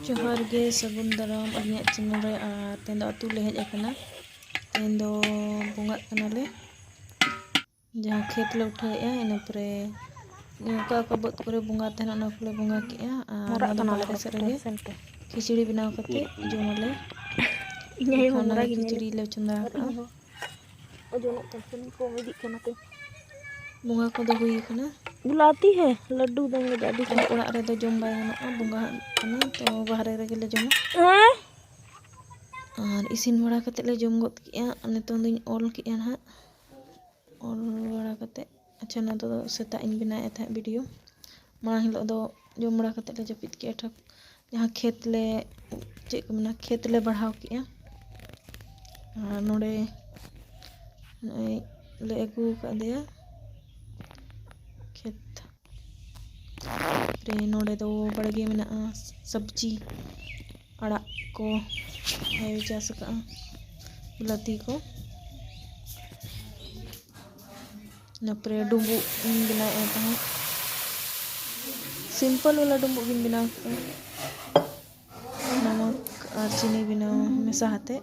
जोहार गे सगुन दाराम अलिया चैनल रे तेन दो अतु ले हेज अकना तेन दो बोंगा कनाले जहाँ खेत ले उठाया इन परे का बद करे बोंगा तहना ना कोले बोंगा किया ना बाहरे सरे खिचड़ी बनाव कते जोमले खाना खिचड़ी ले चंदा बोंगा को दो हुई कना बुलाती है लड्डू देंगे दादी को ओड़ा रे दो जोम बाय गनो बोंगा कना तो बाहरे रे ले जोम और इसिन बड़ा कते ले जोम गत किया नितों दिन ऑल किया ना ऑल बड़ा कते अच्छा ना तो सेता इन बनाए था वीडियो मां हिलो दो जोम बड़ा कते ले जपित किया ठक जहां खेत ले चे मना खेत ले बढ़ाव किया नोडे ले अगू का दिया खेत रे नोडे दो बड़गे में सब्जी अड़ा को है चास का बिलाती को नपरे डुबू बनाए था सिंपल वाला डुबू बिन बना नमक और चीनी बनाओ मेसा हाथे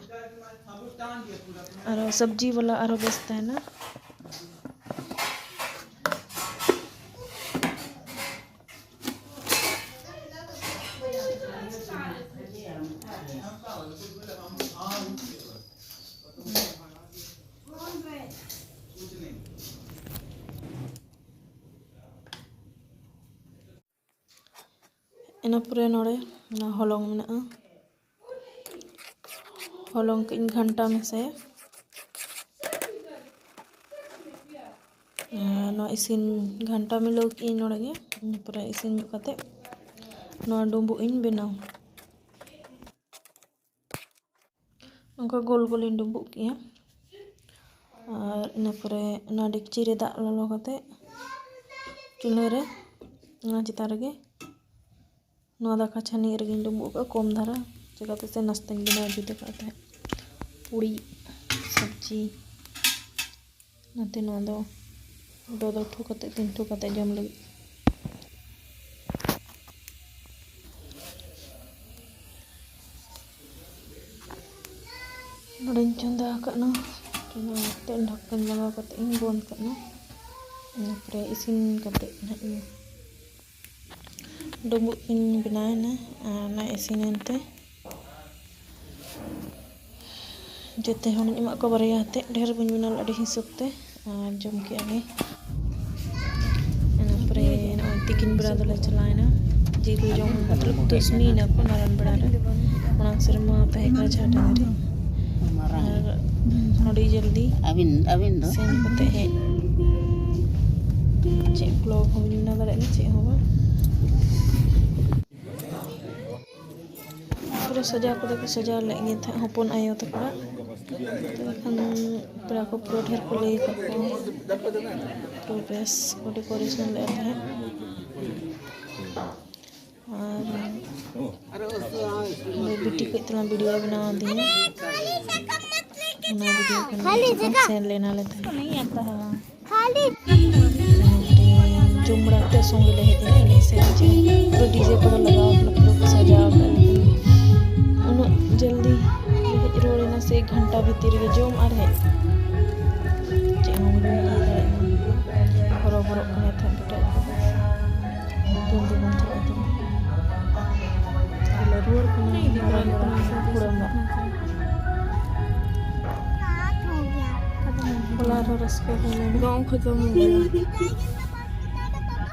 और सब्जी वाला आरो बेचता है ना इन पुरे नोड़े हलंग में हलंग के घंटा में से इसिन घंटा में लोग इन नोड़े पूरा इसिन कते डुंबू इन बनाओ उनका गोल गोल इन डुंबू किया और इन पुरे डेक्ची रे दाग ललो कते चूल्हे रे चिता रे दाका छानी रे डुंबू का कम धारा चिकाते से नाश्ता बना जुदे करते हैं पूड़ी सब्जी नाते दो ठू कते तीन ठू कते जम लगे नोड़े चंदा करना चंदा ढक्कन लगा कते बंद करना परे इसिन कते डुंबू इन बनाए ना इसिनते जोते हन इमा को बारे हते ढेर बन बना अड़ी हिसाबते जम के आगे परे तिकिन बड़ा दले चलायना जील जम मतलब तुस्मी ना को नारायण बड़ा रे ओना शर्मा तहका छाटा रे और नोडी जल्दी अबिन दो सेन कते है चे ब्लॉग हो बना दरे चे हो पूरा सजा को सजा लगे थे हपन आयो तक पेड़ा को पूरा ढेर को ले पूरा बेस को डेकोरेशन ले हैं और बेटी को इतना वीडियो बना दी है वीडियो सेन लेना लेता है नहीं आता है खाली जुमड़ा के सॉन्ग ले हैं से पूरा डीजे को लगाओ पूरा सजा जल्दी रोड़ना से 1 घंटा भीतर के जोम और है बरोबर गाँव खत्म हो गया।